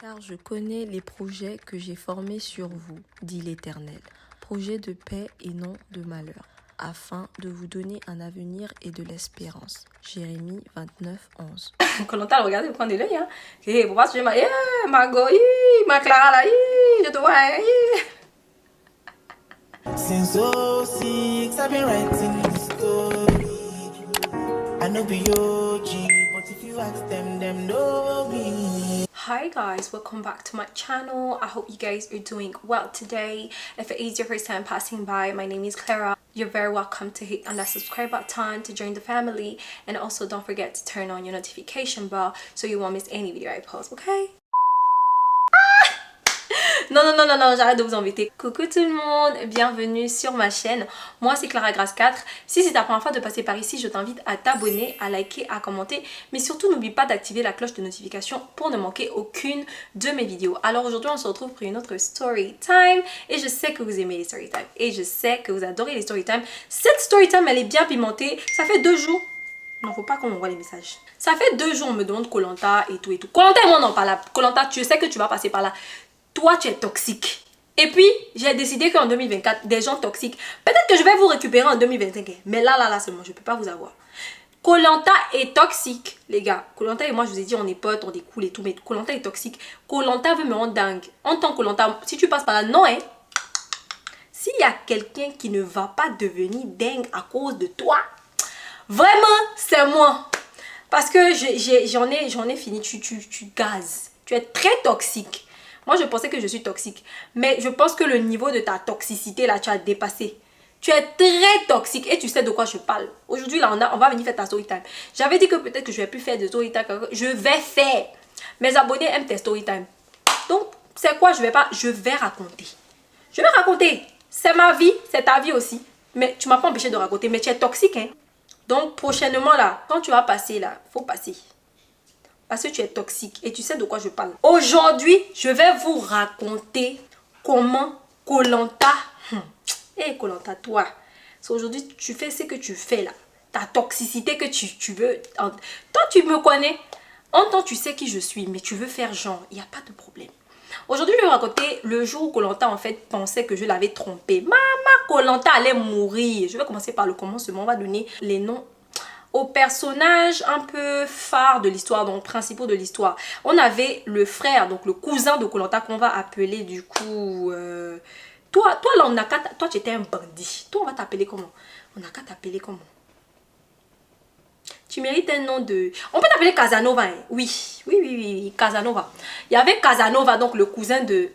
Car je connais les projets que j'ai formés sur vous, dit l'Éternel, projets de paix et non de malheur, afin de vous donner un avenir et de l'espérance. Jérémie 29, 11. Quand on t'a regardé, prendre de l'œil, hein. Et pour pas se dire, ma go, ma Clara là, je te vois, Since '06, I've been writing this story. I know be OG, but if you ask them know me. Hi guys, welcome back to my channel. I hope you guys are doing well today. If it is your first time passing by, my name is Clara. You're very welcome to hit on that subscribe button to join the family, and also don't forget to turn on your notification bell so you won't miss any video I post, okay? Non, j'arrête de vous embêter. Coucou tout le monde, bienvenue sur ma chaîne. Moi c'est Clara Grace 4. Si c'est ta première fois de passer par ici, je t'invite à t'abonner, à liker, à commenter. Mais surtout n'oublie pas d'activer la cloche de notification pour ne manquer aucune de mes vidéos. Alors aujourd'hui on se retrouve pour une autre story time. Et je sais que vous aimez les story time. Et je sais que vous adorez les story time. Cette story time elle est bien pimentée. Ça fait 2 jours. Non, faut pas qu'on m'envoie les messages. Ça fait 2 jours on me demande Koh Lanta et tout et tout. Koh Lanta et moi non pas là. Koh Lanta, tu sais que tu vas passer par là. Toi, tu es toxique. Et puis, j'ai décidé qu'en 2024, des gens toxiques, peut-être que je vais vous récupérer en 2025. Mais là, c'est bon, je ne peux pas vous avoir. Koh Lanta est toxique, les gars. Koh Lanta et moi, je vous ai dit, on est potes, on est cool et tout, mais Koh Lanta est toxique. Koh Lanta veut me rendre dingue. En tant que Koh Lanta, si tu passes par là, non, hein. S'il y a quelqu'un qui ne va pas devenir dingue à cause de toi, vraiment, c'est moi. Parce que j'en ai fini, tu gazes. Tu es très toxique. Moi, je pensais que je suis toxique. Mais je pense que le niveau de ta toxicité, là, tu as dépassé. Tu es très toxique et tu sais de quoi je parle. Aujourd'hui, là, on va venir faire ta story time. J'avais dit que peut-être que je ne vais plus faire de story time. Je vais faire. Mes abonnés aiment tes story time. Donc, c'est quoi? Je vais raconter. Je vais raconter. C'est ma vie, c'est ta vie aussi. Mais tu ne m'as pas empêché de raconter. Mais tu es toxique, hein. Donc, prochainement, là, quand tu vas passer, là, il faut passer. Parce que tu es toxique et tu sais de quoi je parle. Aujourd'hui, je vais vous raconter comment Koh Lanta... Hé, Koh Lanta, toi. Aujourd'hui, tu fais ce que tu fais là. Ta toxicité que tu veux... Toi, tu me connais. En temps, tu sais qui je suis, mais tu veux faire genre. Il n'y a pas de problème. Aujourd'hui, je vais vous raconter le jour où Koh Lanta, en fait, pensait que je l'avais trompé. Maman, Koh Lanta allait mourir. Je vais commencer par le commencement. On va donner les noms aux personnages un peu phares de l'histoire, donc principaux de l'histoire. On avait le frère, donc le cousin de Koh Lanta qu'on va appeler du coup... Toi là, toi tu étais un bandit. Toi, on va t'appeler comment? On n'a qu'à t'appeler comment? Tu mérites un nom de... On peut t'appeler Casanova, hein? Oui, Casanova. Il y avait Casanova, donc le cousin de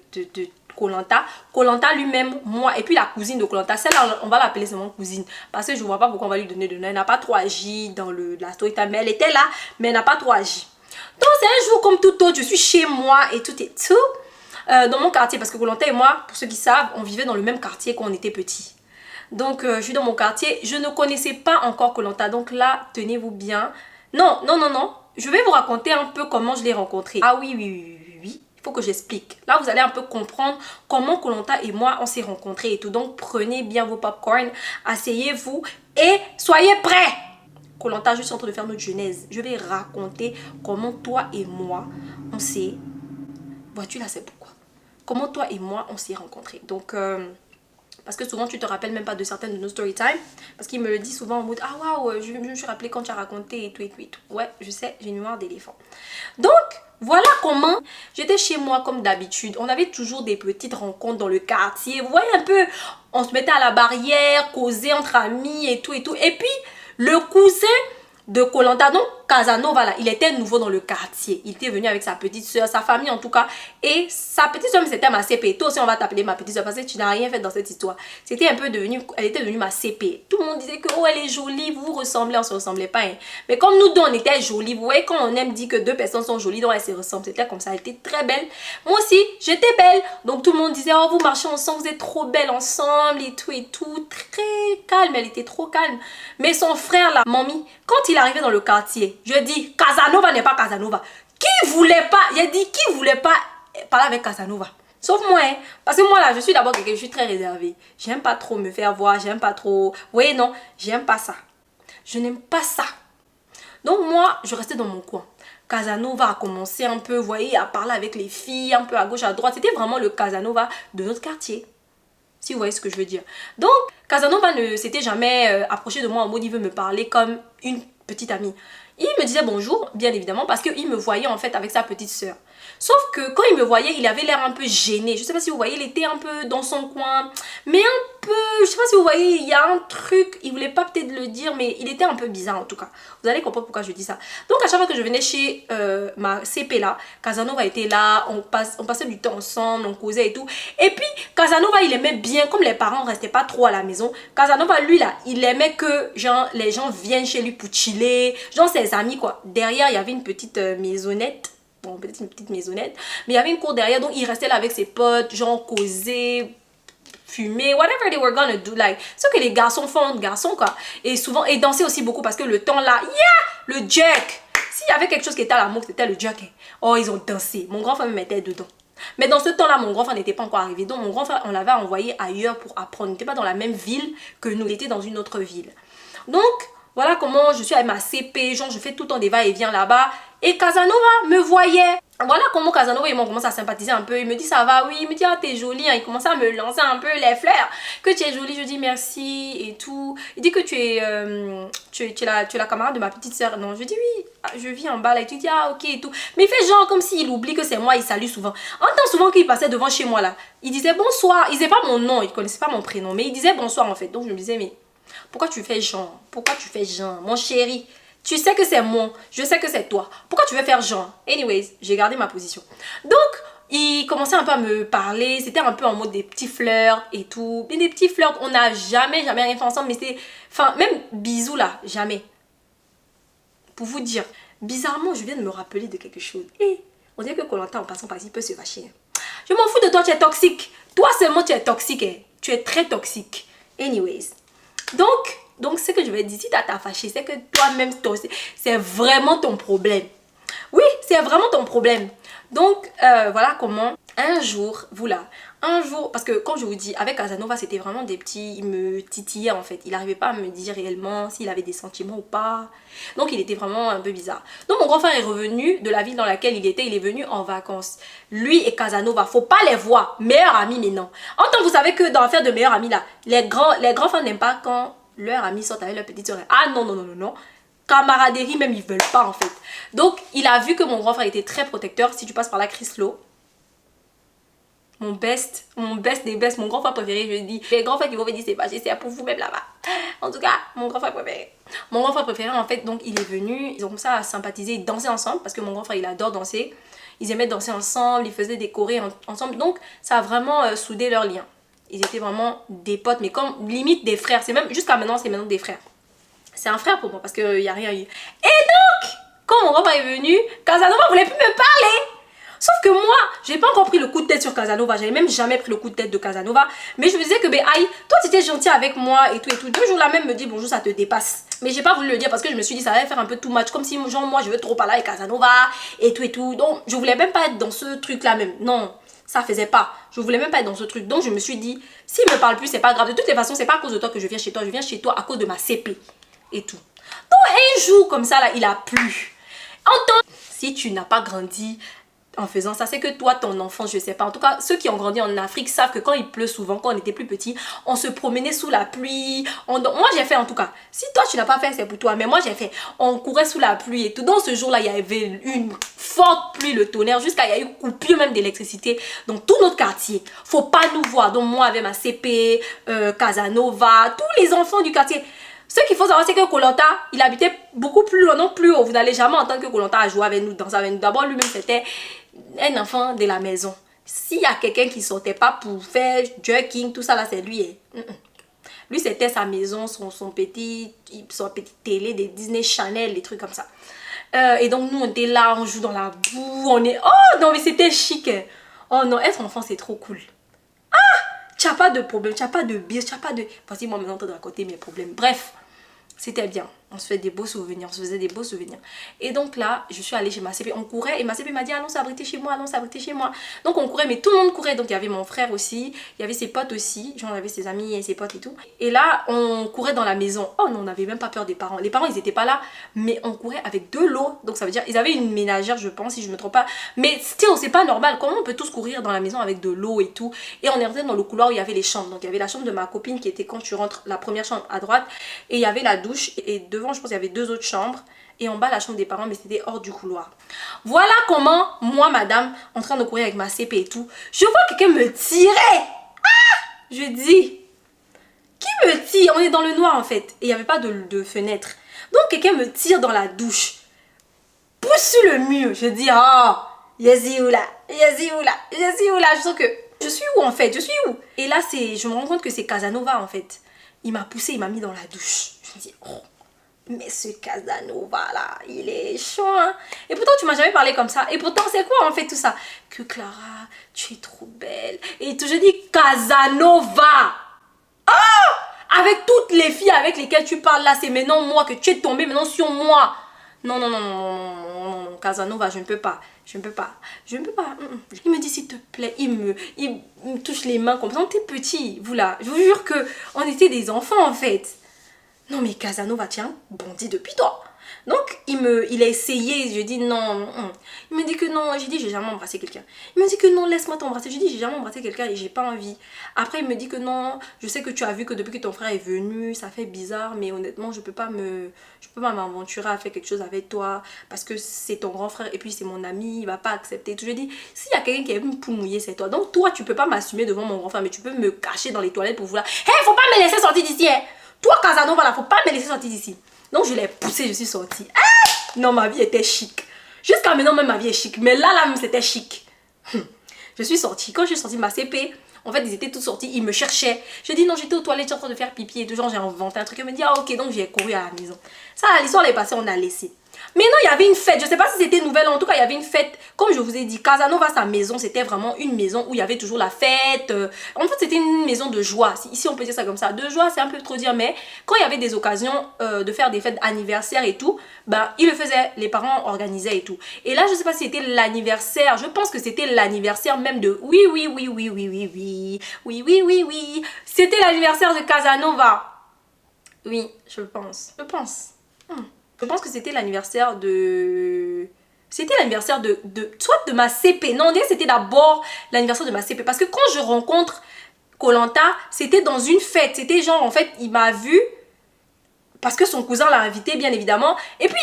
Koh Lanta. Koh Lanta lui-même, moi, et puis la cousine de Koh Lanta. Celle-là, on va l'appeler seulement cousine. Parce que je ne vois pas pourquoi on va lui donner de nom. Elle n'a pas trop agi dans la story time. Mais elle était là, mais elle n'a pas trop agi. Donc, c'est un jour comme tout autre. Je suis chez moi et tout. Dans mon quartier. Parce que Koh Lanta et moi, pour ceux qui savent, on vivait dans le même quartier quand on était petits. Donc, je suis dans mon quartier. Je ne connaissais pas encore Koh Lanta. Donc là, tenez-vous bien. Non. Je vais vous raconter un peu comment je l'ai rencontré. Ah oui. Il faut que j'explique. Là, vous allez un peu comprendre comment Koh Lanta et moi, on s'est rencontrés et tout. Donc, prenez bien vos popcorn, asseyez-vous et soyez prêts. Koh Lanta, je suis en train de faire notre genèse. Je vais raconter comment toi et moi, on s'est... Vois-tu là, c'est pourquoi. Comment toi et moi, on s'est rencontrés. Donc... Parce que souvent, tu te rappelles même pas de certaines de nos story time. Parce qu'il me le dit souvent en mode, ah waouh, je me suis rappelé quand tu as raconté et tout. Ouais, je sais, j'ai une mémoire d'éléphant. Donc, voilà comment j'étais chez moi comme d'habitude. On avait toujours des petites rencontres dans le quartier. Vous voyez un peu, on se mettait à la barrière, causait entre amis et tout. Et puis, le cousin de Koh Lanta, donc Casanova là, il était nouveau dans le quartier. Il était venu avec sa petite soeur, sa famille en tout cas. Et sa petite soeur, c'était ma CP. Toi aussi, on va t'appeler ma petite soeur parce que tu n'as rien fait dans cette histoire. C'était un peu devenu, elle était devenue ma CP. Tout le monde disait que, oh, elle est jolie, vous vous ressemblez, on se ressemblait pas. Hein. Mais comme nous deux, on était jolis. Vous voyez, quand on aime dire que 2 personnes sont jolies, donc elles se ressemblent. C'était comme ça, elle était très belle. Moi aussi, j'étais belle. Donc tout le monde disait, oh, vous marchez ensemble, vous êtes trop belles ensemble et tout. Très calme, elle était trop calme. Mais son frère là, Mamie, quand il arrivait dans le quartier, je dis, Casanova n'est pas Casanova. Qui voulait pas, j'ai dit, qui voulait pas parler avec Casanova? Sauf moi, hein. Parce que moi là, je suis d'abord quelqu'un, je suis très réservée. J'aime pas trop me faire voir, j'aime pas trop... Vous voyez, non, j'aime pas ça. Je n'aime pas ça. Donc moi, je restais dans mon coin. Casanova a commencé un peu, vous voyez, à parler avec les filles, un peu à gauche, à droite. C'était vraiment le Casanova de notre quartier. Si vous voyez ce que je veux dire. Donc, Casanova ne s'était jamais approché de moi en mode il veut me parler comme une petite amie. Il me disait bonjour, bien évidemment, parce qu'il me voyait en fait avec sa petite sœur. Sauf que quand il me voyait, il avait l'air un peu gêné. Je sais pas si vous voyez, il était un peu dans son coin. Mais un peu, je sais pas si vous voyez, il y a un truc, il voulait pas peut-être le dire, mais il était un peu bizarre en tout cas. Vous allez comprendre pourquoi je dis ça. Donc à chaque fois que je venais chez ma CP là, Casanova était là, on passait du temps ensemble, on causait et tout. Et puis Casanova, il aimait bien, comme les parents restaient pas trop à la maison, Casanova, lui là, il aimait que genre les gens viennent chez lui pour chiller, genre ses amis quoi. Derrière, il y avait une petite maisonnette. Bon, peut-être une petite maisonnette, mais il y avait une cour derrière, donc il restait là avec ses potes, genre causer, fumer, whatever they were gonna do, like, ce que les garçons font, garçons quoi, et souvent, et danser aussi beaucoup, parce que le temps là, yeah, le jerk, s'il y avait quelque chose qui était à la mode, c'était le jerk, oh, ils ont dansé, mon grand frère me mettait dedans, mais dans ce temps là, mon grand frère n'était pas encore arrivé, donc mon grand frère, on l'avait envoyé ailleurs pour apprendre, il n'était pas dans la même ville que nous, il était dans une autre ville, donc, voilà comment je suis avec ma CP, genre je fais tout le temps des va-et-vient là-bas. Et Casanova me voyait. Voilà comment Casanova, ils m'ont commencé à sympathiser un peu. Il me dit ça va, oui. Il me dit ah t'es jolie. Il commençait à me lancer un peu les fleurs. Que tu es jolie, je dis merci et tout. Il dit que tu es la camarade de ma petite soeur. Non, je dis oui, je vis en bas là. Et tu dis ah ok et tout. Mais il fait genre comme s'il oublie que c'est moi, il salue souvent. Entend souvent qu'il passait devant chez moi là. Il disait bonsoir. Il disait pas mon nom, il connaissait pas mon prénom. Mais il disait bonsoir en fait. Donc je me disais mais... Pourquoi tu fais genre? Pourquoi tu fais genre? Mon chéri, tu sais que c'est moi, je sais que c'est toi. Pourquoi tu veux faire genre? Anyways, j'ai gardé ma position. Donc, il commençait un peu à me parler. C'était un peu en mode des petits flirts et tout. Mais des petits flirts, on n'a jamais rien fait ensemble. Mais c'était... Enfin, même bisous là, jamais. Pour vous dire, bizarrement, je viens de me rappeler de quelque chose. Et on dirait que Koh-Lanta en passant par ici peut se fâcher. Je m'en fous de toi, tu es toxique. Toi seulement, tu es toxique. Hein. Tu es très toxique. Anyways. Donc ce que je vais dire, si tu t'as fâché, c'est que toi-même, c'est vraiment ton problème. Oui, c'est vraiment ton problème. Donc, voilà comment, un jour, parce que comme je vous dis, avec Casanova, c'était vraiment des petits, il me titillait en fait. Il n'arrivait pas à me dire réellement s'il avait des sentiments ou pas. Donc, il était vraiment un peu bizarre. Donc, mon grand frère est revenu de la ville dans laquelle il est venu en vacances. Lui et Casanova, faut pas les voir, meilleurs amis mais non. En tant que vous savez que dans l'affaire de meilleurs amis là, les grands frères n'aiment pas quand leurs amis sortent avec leur petite soeur. Ah non, non, non, non, non. Camaraderie même, ils veulent pas en fait. Donc, il a vu que mon grand frère était très protecteur. Si tu passes par là, Chris Lowe, mon best des best, mon grand frère préféré, je dis. Les grands frères qui vont me dire c'est pas, c'est pour vous-même là-bas. En tout cas, mon grand frère préféré. Mon grand frère préféré, en fait, donc il est venu. Ils ont commencé à sympathiser et danser ensemble parce que mon grand frère, il adore danser. Ils aimaient danser ensemble, ils faisaient des chorés ensemble. Donc, ça a vraiment soudé leur lien. Ils étaient vraiment des potes, mais comme limite des frères. C'est même, jusqu'à maintenant, c'est maintenant des frères. C'est un frère pour moi parce qu'il n'y a rien eu. Et donc, quand mon grand-père est venu, Casanova voulait plus me parler. Sauf que moi, j'ai pas encore pris le coup de tête sur Casanova. J'avais même jamais pris le coup de tête de Casanova. Mais je me disais que, ben, aïe, toi, tu étais gentil avec moi et tout et tout. 2 jours là même me dit bonjour, ça te dépasse. Mais j'ai pas voulu le dire parce que je me suis dit, ça allait faire un peu too much. Comme si, genre, moi, je veux trop parler avec Casanova et tout et tout. Donc, je voulais même pas être dans ce truc-là même. Non, ça faisait pas. Je voulais même pas être dans ce truc. Donc, je me suis dit, s'il me parle plus, c'est pas grave. De toutes les façons, c'est pas à cause de toi que je viens chez toi. Je viens chez toi à cause de ma CP. Et tout. Donc un jour comme ça là, il a plu. Si tu n'as pas grandi en faisant ça, c'est que toi, ton enfant, je sais pas. En tout cas, ceux qui ont grandi en Afrique savent que quand il pleut souvent, quand on était plus petit, on se promenait sous la pluie. Moi, j'ai fait en tout cas. Si toi, tu n'as pas fait, c'est pour toi. Mais moi, j'ai fait. On courait sous la pluie et tout. Dans ce jour-là, il y avait une forte pluie, le tonnerre, jusqu'à il y a eu coupure même d'électricité dans tout notre quartier. Faut pas nous voir. Donc moi, avec ma CP, Casanova, tous les enfants du quartier. Ce qu'il faut savoir, c'est que Koh-Lanta, il habitait beaucoup plus loin, non plus haut. Vous n'allez jamais entendre que Koh-Lanta a joué avec nous, dansé avec nous. D'abord, lui-même, c'était un enfant de la maison. S'il y a quelqu'un qui sortait pas pour faire jerking, tout ça là, c'est lui. Lui, c'était sa maison, son petit télé, des Disney Channel, des trucs comme ça. Et donc, nous, on était là, on joue dans la boue, on est... Oh non, mais c'était chic. Oh non, être enfant, c'est trop cool. Tu n'as pas de problème, tu n'as pas de biais, tu n'as pas de... Voici moi maintenant, de raconter mes problèmes. Bref, c'était bien. On se fait des beaux souvenirs, on se faisait des beaux souvenirs. Et donc là, je suis allée chez ma CP, on courait et ma CP m'a dit allons s'abriter chez moi, allons s'abriter chez moi. Donc on courait, mais tout le monde courait. Donc il y avait mon frère aussi, il y avait ses potes aussi, genre on avait ses amis et ses potes et tout. Et là, on courait dans la maison. Oh non, on n'avait même pas peur des parents. Les parents, ils n'étaient pas là, mais on courait avec de l'eau. Donc ça veut dire, ils avaient une ménagère, je pense, si je me trompe pas. Mais still, c'est pas normal. Comment on peut tous courir dans la maison avec de l'eau et tout? Et on est rentré dans le couloir où il y avait les chambres. Donc il y avait la chambre de ma copine qui était quand tu rentres, la première chambre à droite. Et il y avait la douche. Et devant, je pense, il y avait 2 autres chambres. Et en bas, la chambre des parents, mais c'était hors du couloir. Voilà comment, moi, madame, en train de courir avec ma CP et tout, je vois quelqu'un me tirer. Ah! Je dis, qui me tire? On est dans le noir, en fait. Et il n'y avait pas de fenêtre. Donc, quelqu'un me tire dans la douche. Pousse sur le mur. Je dis, oh, Yazi où là? Yazi où là? Yazi où là? Je sens que, je suis où, en fait? Je suis où? Et là, je me rends compte que c'est Casanova, en fait. Il m'a poussé, il m'a mis dans la douche. Je me dis, oh. Mais ce Casanova là, il est chaud hein. Et pourtant tu m'as jamais parlé comme ça. Et pourtant c'est quoi en fait tout ça? Que Clara, tu es trop belle. Et tout je dis Casanova. Oh! Avec toutes les filles avec lesquelles tu parles là, c'est maintenant moi que tu es tombée maintenant sur moi. Non, non, non, non, non, non, non, Casanova, je ne peux pas. Je ne peux pas. Je ne peux pas. Il me dit s'il te plaît, il me touche les mains comme ça. On était petits, vous là. Je vous jure que on était des enfants en fait. Non mais Casanova, tiens, bandit depuis toi. Donc il a essayé, je dis non. Il me dit que non, j'ai dit j'ai jamais embrassé quelqu'un. Il me dit que non, laisse-moi t'embrasser. Je dis j'ai jamais embrassé quelqu'un et j'ai pas envie. Après il me dit que non, je sais que tu as vu que depuis que ton frère est venu, ça fait bizarre, mais honnêtement je peux pas m'aventurer à faire quelque chose avec toi parce que c'est ton grand frère et puis c'est mon ami, il va pas accepter. Je dis s'il y a quelqu'un qui est venu pour mouiller, c'est toi. Donc toi tu peux pas m'assumer devant mon grand frère, mais tu peux me cacher dans les toilettes pour vouloir. Hey, faut pas me laisser sortir d'ici, hein. Toi, Casanova, là, faut pas me laisser sortir d'ici. Donc, je l'ai poussé, je suis sortie. Ah! Non, ma vie était chic. Jusqu'à maintenant, même ma vie est chic. Mais là, même, c'était chic. Je suis sortie. Quand je suis sortie de ma CP, en fait, ils étaient tous sortis. Ils me cherchaient. Je dis non, j'étais aux toilettes, j'étais en train de faire pipi et tout. Genre, j'ai inventé un truc. Elle me dit, ah, ok, donc j'ai couru à la maison. Ça, l'histoire est passée, on a laissé. Mais non, il y avait une fête. Je sais pas si c'était nouvelle. En tout cas, il y avait une fête. Comme je vous ai dit, Casanova, sa maison, c'était vraiment une maison où il y avait toujours la fête. En fait, c'était une maison de joie. Ici, on peut dire ça comme ça. De joie, c'est un peu trop dire. Mais quand il y avait des occasions de faire des fêtes anniversaires et tout, ben, ils le faisaient. Les parents organisaient et tout. Et là, je sais pas si c'était l'anniversaire. Je pense que c'était l'anniversaire même de... Oui, oui, oui, oui, oui, oui, oui. Oui, oui, oui, oui. C'était l'anniversaire de Casanova. Oui, je pense. Je pense que c'était l'anniversaire de... C'était l'anniversaire soit de ma CP. Non, on dirait que c'était d'abord l'anniversaire de ma CP. Parce que quand je rencontre Koh-Lanta, c'était dans une fête. C'était genre, en fait, il m'a vu. Parce que son cousin l'a invité, bien évidemment. Et puis,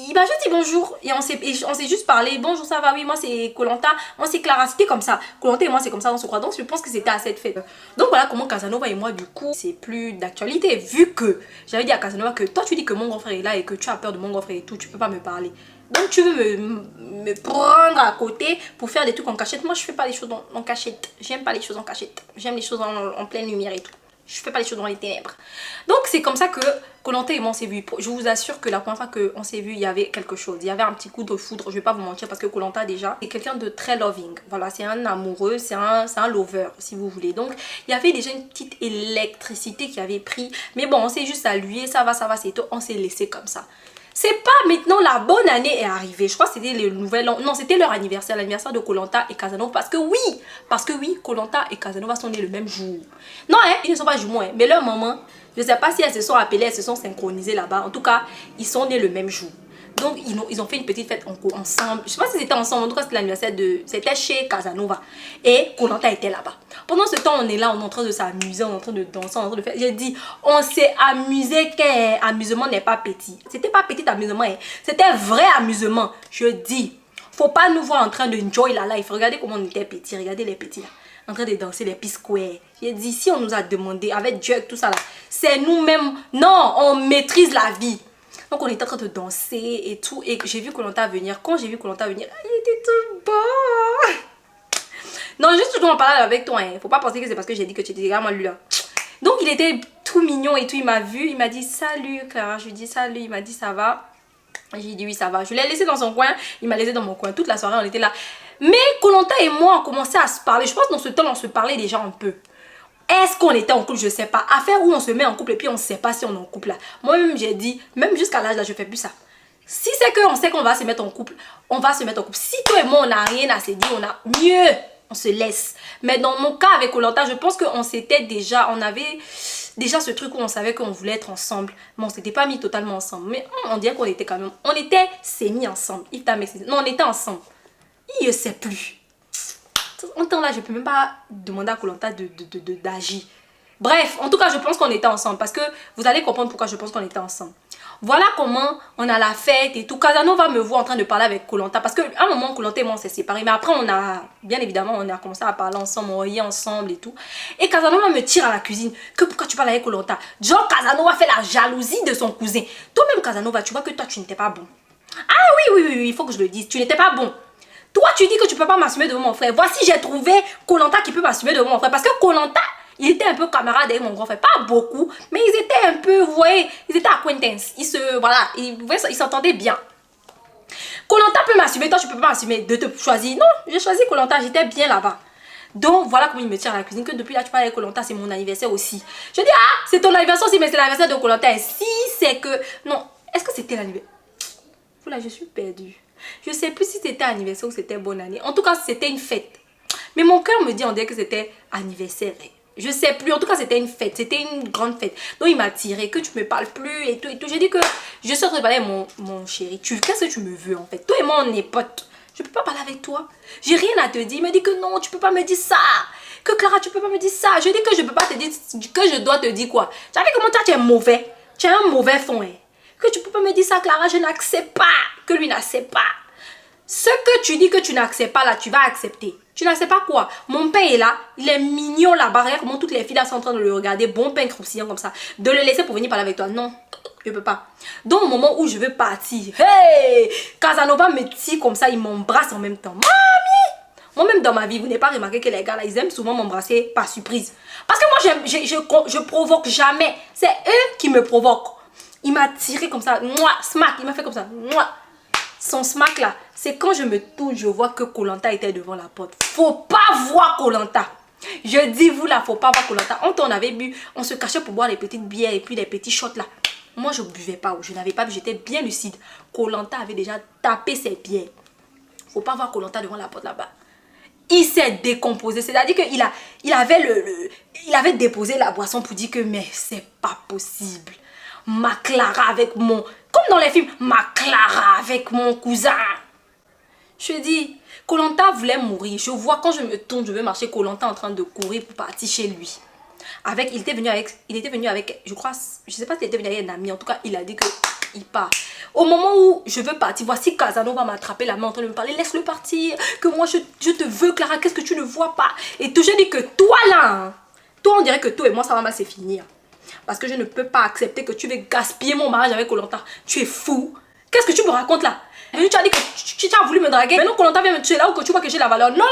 il m'a juste dit bonjour. Et on s'est juste parlé. Bonjour, ça va? Oui, moi, c'est Koh-Lanta. Moi, c'est Clara. C'était comme ça. Koh-Lanta et moi, c'est comme ça, on se croit. Donc, je pense que c'était à cette fête. Donc, voilà comment Casanova et moi, du coup, c'est plus d'actualité. Vu que j'avais dit à Casanova que toi, tu dis que mon grand frère est là et que tu as peur de mon grand frère et tout, tu peux pas me parler. Donc, tu veux me prendre à côté pour faire des trucs en cachette. Moi, je fais pas les choses en cachette. J'aime pas les choses en cachette. J'aime les choses en pleine lumière et tout. Je fais pas les choses dans les ténèbres. Donc c'est comme ça que Koh-Lanta et moi on s'est vu. Je vous assure que la première fois qu'on s'est vu, il y avait quelque chose. Il y avait un petit coup de foudre. Je vais pas vous mentir parce que Koh-Lanta déjà c'est quelqu'un de très loving. Voilà, c'est un amoureux, c'est un lover si vous voulez. Donc il y avait déjà une petite électricité qui avait pris. Mais bon, on s'est juste salué, ça va, c'est tout. On s'est laissé comme ça. C'est pas maintenant la bonne année est arrivée. Je crois que c'était le nouvel an. Non, c'était leur anniversaire, l'anniversaire de Koh-Lanta et Casanova. Parce que oui, Koh-Lanta et Casanova sont nés le même jour. Non, hein, ils ne sont pas jumeaux, hein, mais leur maman, je ne sais pas si elles se sont appelées, elles se sont synchronisées là-bas. En tout cas, ils sont nés le même jour. Donc, ils ont fait une petite fête ensemble. Je ne sais pas si c'était ensemble. En tout cas, c'était l'anniversaire c'était chez Casanova. Et Koh-Lanta était là-bas. Pendant ce temps, on est là, on est en train de s'amuser, on est en train de danser, on est en train de faire... J'ai dit, on s'est amusé qu'amusement n'est pas petit. C'était pas petit amusement, hein. C'était vrai amusement. Je dis, faut pas nous voir en train de enjoy la life. Regardez comment on était petits, regardez les petits là. En train de danser les P-Square. J'ai dit, si on nous a demandé, avec Jerk, tout ça là, c'est nous-mêmes. Non, on maîtrise la vie. Donc on était en train de danser et tout. Et j'ai vu Koh-Lanta venir. Quand j'ai vu Koh-Lanta venir, il était tout beau. Non, juste je dois en parler avec toi. Hein. Faut pas penser que c'est parce que j'ai dit que tu étais vraiment lui là. Donc il était tout mignon et tout. Il m'a vu. Il m'a dit salut Clara. Je lui ai dit salut. Il m'a dit ça va. J'ai dit oui ça va. Je l'ai laissé dans son coin. Il m'a laissé dans mon coin. Toute la soirée on était là. Mais Koh-Lanta et moi on commençait à se parler. Je pense que dans ce temps on se parlait déjà un peu. Est-ce qu'on était en couple? Je sais pas. Affaire où on se met en couple et puis on sait pas si on est en couple là. Moi-même, j'ai dit, même jusqu'à l'âge là, je fais plus ça. Si c'est qu'on sait qu'on va se mettre en couple, on va se mettre en couple. Si toi et moi, on n'a rien à se dire, on a mieux, on se laisse. Mais dans mon cas avec Koh Lanta, je pense qu'on s'était déjà, on avait déjà ce truc où on savait qu'on voulait être ensemble. Mais on s'était pas mis totalement ensemble. Mais on dirait qu'on était quand même, on était semi ensemble. Non, on était ensemble. Il ne sait plus. En temps là, je peux même pas demander à Koh Lanta d'agir. Bref, en tout cas, je pense qu'on était ensemble. Parce que vous allez comprendre pourquoi je pense qu'on était ensemble. Voilà comment on a la fête et tout. Casanova me voit en train de parler avec Koh Lanta. Parce qu'à un moment, Koh Lanta et moi, on s'est séparés. Mais après, on a, bien évidemment, on a commencé à parler ensemble, on riait ensemble et tout. Et Casanova me tire à la cuisine. Que pourquoi tu parles avec Koh Lanta? Genre, Casanova fait la jalousie de son cousin. Toi-même, Casanova, tu vois que toi, tu n'étais pas bon. Ah oui, il faut que je le dise. Tu n'étais pas bon. Toi, tu dis que tu peux pas m'assumer devant mon frère. Voici, j'ai trouvé Koh Lanta qui peut m'assumer devant mon frère. Parce que Koh Lanta, il était un peu camarade avec mon grand frère. Pas beaucoup, mais ils étaient un peu, vous voyez, ils étaient acquaintance. Ils s'entendaient bien. Koh Lanta peut m'assumer, toi, tu peux pas m'assumer de te choisir. Non, j'ai choisi Koh Lanta, j'étais bien là-bas. Donc, voilà comment il me tient à la cuisine. Que depuis là, tu parles avec Koh Lanta, c'est mon anniversaire aussi. Je dis, ah, c'est ton anniversaire aussi, mais c'est l'anniversaire de Koh Lanta. Et si c'est que... Non, est-ce que c'était l'anniversaire? Voilà, je suis perdue. Je sais plus si c'était anniversaire ou c'était bonne année. En tout cas, c'était une fête. Mais mon cœur me dit, on dirait que c'était anniversaire. Je sais plus. En tout cas, c'était une fête. C'était une grande fête. Donc, il m'a tiré. Que tu me parles plus et tout et tout. J'ai dit que je suis en train de parler avec mon chéri. Qu'est-ce que tu me veux en fait? Toi et moi, on est potes. Je peux pas parler avec toi. J'ai rien à te dire. Il me dit que non, tu peux pas me dire ça. Que Clara, tu peux pas me dire ça. Je dis que je peux pas te dire, que je dois te dire quoi. Tu as vu comment toi, tu es mauvais. Tu as un mauvais fond. Hein. Que tu peux pas me dire ça, Clara. Je n'accepte pas. Que lui n'accepte pas. Ce que tu dis que tu n'acceptes pas là, tu vas accepter. Tu n'acceptes pas quoi? Mon pain est là, il est mignon là-bas. Regarde comment toutes les filles là sont en train de le regarder. Bon pain croustillant comme ça. De le laisser pour venir parler avec toi. Non, je peux pas. Donc au moment où je veux partir, hey! Casanova me tire comme ça, il m'embrasse en même temps. Mamie! Moi-même dans ma vie, vous n'avez pas remarqué que les gars là, ils aiment souvent m'embrasser par surprise. Parce que moi, je provoque jamais. C'est eux qui me provoquent. Il m'a tiré comme ça. Mouah, smack, il m'a fait comme ça. Mouah. Son smack là, c'est quand je me tourne, je vois que Koh Lanta était devant la porte. Faut pas voir Koh Lanta. Je dis vous là, faut pas voir Koh Lanta. On avait bu, on se cachait pour boire les petites bières et puis les petits shots là. Moi je buvais pas, je n'avais pas bu, j'étais bien lucide. Koh Lanta avait déjà tapé ses bières. Faut pas voir Koh Lanta devant la porte là-bas. Il s'est décomposé, c'est-à-dire qu'il avait déposé la boisson pour dire que mais c'est pas possible. Ma Clara avec mon... Comme dans les films, ma Clara avec mon cousin. Je dis, Koh Lanta voulait mourir. Je vois quand je me tourne, je veux marcher, Koh Lanta en train de courir pour partir chez lui. Il était venu avec, je crois, je sais pas s'il était venu avec un ami. En tout cas, il a dit qu'il part. Au moment où je veux partir, voici Casanova m'attraper la main en train de me parler. Laisse-le partir, que moi je te veux, Clara, qu'est-ce que tu ne vois pas? Et tout, je dis que toi là, hein, toi on dirait que toi et moi ça va mal se finir. Parce que je ne peux pas accepter que tu veux gaspiller mon mariage avec Koh Lanta. Tu es fou. Qu'est-ce que tu me racontes là? Tu as dit que tu as voulu me draguer. Maintenant Koh Lanta vient me tuer là où que tu vois que j'ai la valeur. Non.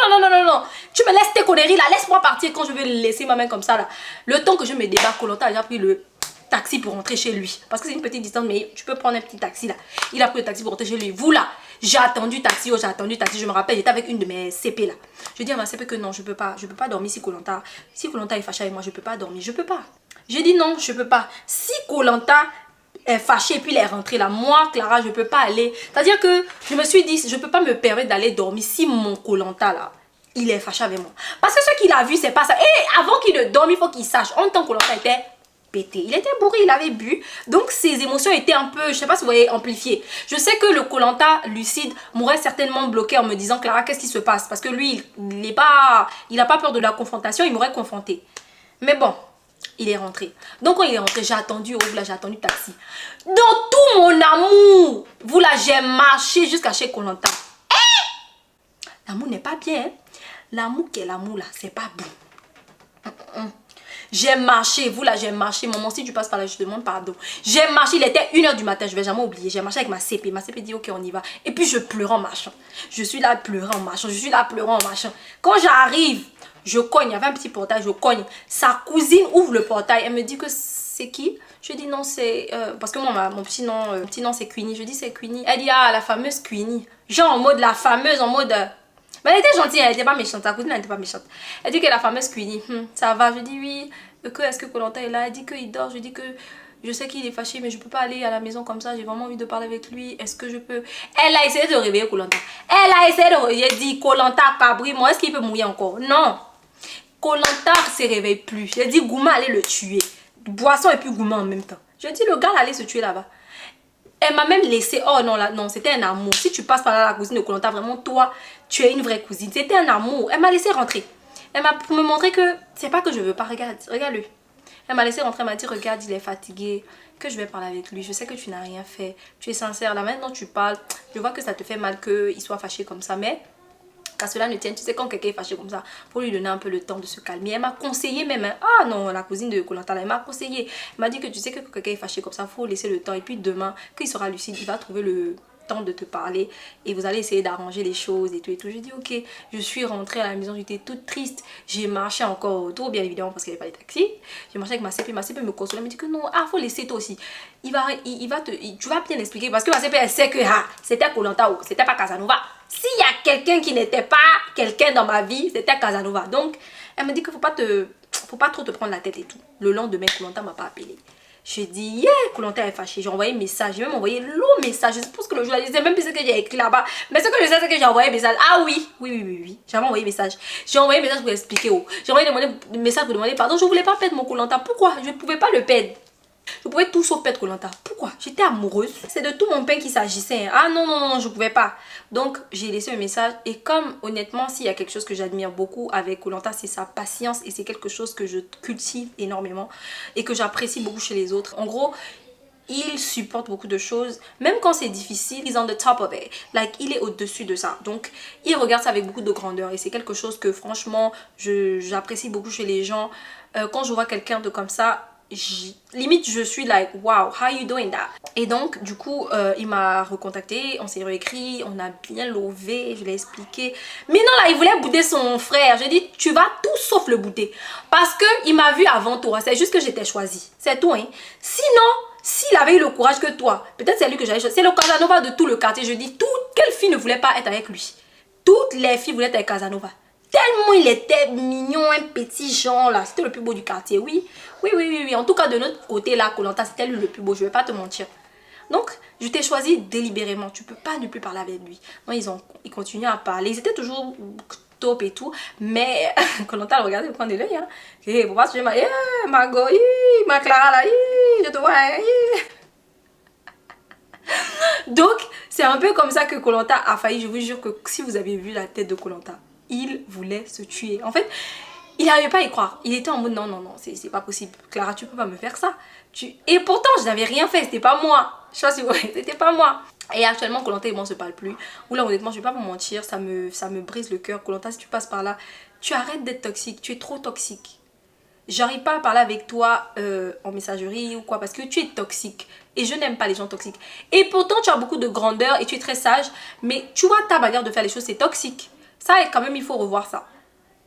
Tu me laisses tes conneries là. Laisse-moi partir quand je vais laisser ma main comme ça là. Le temps que je me débarque, Koh Lanta a déjà pris le taxi pour rentrer chez lui. Parce que c'est une petite distance, mais tu peux prendre un petit taxi là. Il a pris le taxi pour rentrer chez lui. Vous là, j'ai attendu taxi. Je me rappelle, j'étais avec une de mes CP là. Je dis à ma CP que non, je peux pas dormir si Koh Lanta est fâché avec moi. Je peux pas dormir. Je peux pas. J'ai dit non, je peux pas. Si Koh Lanta est fâché et puis il est rentré là, moi, Clara, je peux pas aller. C'est-à-dire que je me suis dit, je peux pas me permettre d'aller dormir si mon Koh Lanta là, il est fâché avec moi. Parce que ce qu'il a vu, c'est pas ça. Et avant qu'il ne dorme, il faut qu'il sache. En tant que Koh Lanta était pété. Il était bourré, il avait bu. Donc ses émotions étaient un peu, je sais pas si vous voyez, amplifiées. Je sais que le Koh Lanta lucide m'aurait certainement bloqué en me disant, Clara, qu'est-ce qui se passe? Parce que lui, il a pas peur de la confrontation, il m'aurait confronté. Mais bon. Il est rentré. Donc quand il est rentré, j'ai attendu, j'ai attendu le taxi. Dans tout mon amour, j'ai marché jusqu'à chez Koh Lanta. L'amour n'est pas bien. Hein? L'amour qui est l'amour là, c'est pas bon. J'ai marché, j'ai marché. Maman, si tu passes par là, je te demande pardon. J'ai marché, il était 1 h du matin, je vais jamais oublier. J'ai marché avec ma CP. Ma CP dit ok, on y va. Et puis je pleurais en marchant. Je suis là pleurant en marchant. Quand j'arrive, je cogne, il y avait un petit portail, je cogne. Sa cousine ouvre le portail, elle me dit que c'est qui? Je dis non, c'est... parce que moi, mon petit nom c'est Queenie. Je dis c'est Queenie. Elle dit ah, la fameuse Queenie. Genre en mode la fameuse, en mode... Mais elle était gentille, elle était pas méchante. Ta cousine, elle était pas méchante. Elle dit que la fameuse cuisine, ça va. Je dis oui. Est-ce que Koh Lanta est là? Elle dit qu'il dort. Je dis que je sais qu'il est fâché, mais je peux pas aller à la maison comme ça. J'ai vraiment envie de parler avec lui. Est-ce que je peux? Elle a essayé de réveiller Koh Lanta. Elle a essayé de réveiller. Elle dit Koh Lanta, cabri, moi, est-ce qu'il peut mouiller encore? Non. Koh Lanta se réveille plus. J'ai dit Gouma allait le tuer. Boisson et puis Gouma en même temps. Je dis le gars allait se tuer là-bas. Elle m'a même laissé. Oh non, là, non, c'était un amour. Si tu passes par là, la cousine de Koh Lanta, vraiment, toi, tu es une vraie cousine. C'était un amour. Elle m'a laissé rentrer. Elle m'a pour me montrer que c'est pas que je veux pas. Regarde-le. Elle m'a laissé rentrer. Elle m'a dit regarde, il est fatigué. Que je vais parler avec lui. Je sais que tu n'as rien fait. Tu es sincère. Là, maintenant, tu parles. Je vois que ça te fait mal qu'il soit fâché comme ça. Mais qu'à cela ne tienne, tu sais, quand quelqu'un est fâché comme ça, pour lui donner un peu le temps de se calmer. Elle m'a conseillé même, hein. Ah non, la cousine de Koh Lanta, elle m'a conseillé. Elle m'a dit que tu sais que quand quelqu'un est fâché comme ça, il faut laisser le temps. Et puis demain, quand il sera lucide, il va trouver le temps de te parler. Et vous allez essayer d'arranger les choses et tout et tout. J'ai dit ok, je suis rentrée à la maison, j'étais toute triste. J'ai marché encore autour, bien évidemment, parce qu'il n'y avait pas de taxi. J'ai marché avec ma CP. Ma CP me consolait, elle me dit que non, faut laisser toi aussi. Tu vas bien expliquer. Parce que ma CP, elle sait que c'était Koh Lanta ou c'était pas Casanova. S'il y a quelqu'un qui n'était pas quelqu'un dans ma vie, c'était Casanova. Donc, elle me dit qu'il faut pas trop te prendre la tête et tout. Le lendemain, Koh Lanta m'a pas appelé. J'ai dit, yeah, Koh Lanta est fâché. J'ai envoyé un message. J'ai même envoyé long message. Je pense que le jour, je sais même plus ce que j'ai écrit là-bas. Mais ce que je sais, c'est que j'ai envoyé un message. Ah oui. J'avais envoyé un message. J'ai envoyé un message pour expliquer. J'ai envoyé un message pour demander pardon. Je voulais pas perdre mon Koh Lanta. Pourquoi? Je ne pouvais pas le perdre. Je pouvais tout sauf perdre Koh Lanta. Pourquoi? J'étais amoureuse. C'est de tout mon pain qu'il s'agissait. Ah non, je pouvais pas. Donc, j'ai laissé un message. Et comme, honnêtement, s'il y a quelque chose que j'admire beaucoup avec Koh Lanta, c'est sa patience. Et c'est quelque chose que je cultive énormément. Et que j'apprécie beaucoup chez les autres. En gros, il supporte beaucoup de choses. Même quand c'est difficile, he's on the top of it. Like, il est au-dessus de ça. Donc, il regarde ça avec beaucoup de grandeur. Et c'est quelque chose que, franchement, j'apprécie beaucoup chez les gens. Quand je vois quelqu'un de comme ça, limite je suis like wow, how you doing that? Et donc du coup il m'a recontacté, on s'est réécrit, on a bien lové, je l'ai expliqué. Mais non, là il voulait bouder son frère. J'ai dit tu vas tout sauf le bouder parce que il m'a vu avant toi. C'est juste que j'étais choisie, c'est tout, hein. Sinon s'il avait eu le courage que toi, peut-être c'est lui que j'avais choisi. C'est le Casanova de tout le quartier. Je dis quelle fille ne voulait pas être avec lui? Toutes les filles voulaient être avec Casanova. Tellement il était mignon, un petit genre là. C'était le plus beau du quartier, oui. En tout cas, de notre côté là, Koh Lanta, c'était lui le plus beau. Je vais pas te mentir. Donc, je t'ai choisi délibérément. Tu peux pas ne plus parler avec lui. Non, ils continuaient à parler. Ils étaient toujours top et tout. Mais Koh Lanta le regardait au coin de l'œil. Hein. Et pour pas se dire, Margot, ma Clara là, je te vois. Donc, c'est un peu comme ça que Koh Lanta a failli. Je vous jure que si vous avez vu la tête de Koh Lanta, il voulait se tuer. En fait, il n'arrivait pas à y croire. Il était en mode non, c'est pas possible. Clara, tu peux pas me faire ça. Et pourtant, je n'avais rien fait. C'était pas moi. Je sais pas si vous voyez, c'était pas moi. Et actuellement, Koh Lanta et moi, on se parle plus. Ou là, honnêtement, je vais pas vous mentir, ça me brise le cœur. Koh Lanta, si tu passes par là, tu arrêtes d'être toxique. Tu es trop toxique. J'arrive pas à parler avec toi en messagerie ou quoi parce que tu es toxique. Et je n'aime pas les gens toxiques. Et pourtant, tu as beaucoup de grandeur et tu es très sage. Mais tu vois, ta manière de faire les choses, c'est toxique. Ça, quand même, il faut revoir ça.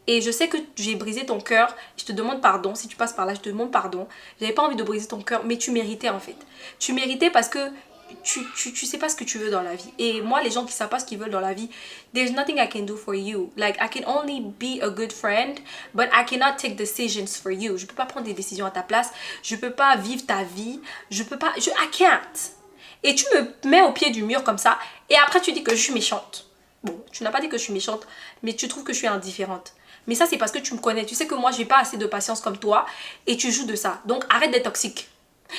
Et je sais que j'ai brisé ton cœur. Je te demande pardon. Si tu passes par là, je te demande pardon. J'avais pas envie de briser ton cœur, mais tu méritais en fait. Tu méritais parce que tu sais pas ce que tu veux dans la vie. Et moi, les gens qui savent pas ce qu'ils veulent dans la vie, there's nothing I can do for you. Like, I can only be a good friend, but I cannot take decisions for you. Je peux pas prendre des décisions à ta place. Je peux pas vivre ta vie. Je peux pas... I can't. Et tu me mets au pied du mur comme ça. Et après, tu dis que je suis méchante. Bon, tu n'as pas dit que je suis méchante, mais tu trouves que je suis indifférente. Mais ça, c'est parce que tu me connais. Tu sais que moi, j'ai pas assez de patience comme toi. Et tu joues de ça. Donc, arrête d'être toxique.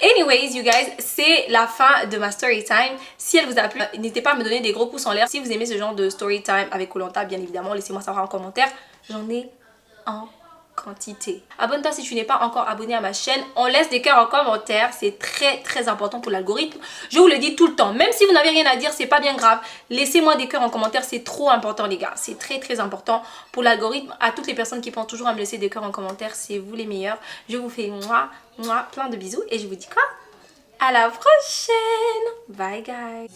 Anyways, you guys, c'est la fin de ma story time. Si elle vous a plu, n'hésitez pas à me donner des gros pouces en l'air. Si vous aimez ce genre de story time avec Koh Lanta, bien évidemment, laissez-moi savoir en commentaire. J'en ai en quantité. Abonne-toi si tu n'es pas encore abonné à ma chaîne. On laisse des cœurs en commentaire. C'est très important pour l'algorithme. Je vous le dis tout le temps. Même si vous n'avez rien à dire, c'est pas bien grave. Laissez-moi des cœurs en commentaire. C'est trop important, les gars. C'est très important pour l'algorithme. À toutes les personnes qui pensent toujours à me laisser des cœurs en commentaire, c'est vous les meilleurs. Je vous fais plein de bisous. Et je vous dis quoi? À la prochaine. Bye, guys.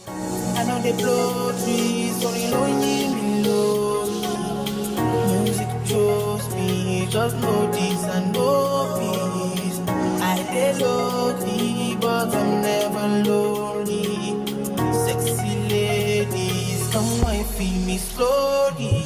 I know they blow trees, only lonely below. Music chose me, just know this and know peace. I dey lonely, but I'm never lonely. Sexy ladies, come and feel me slowly.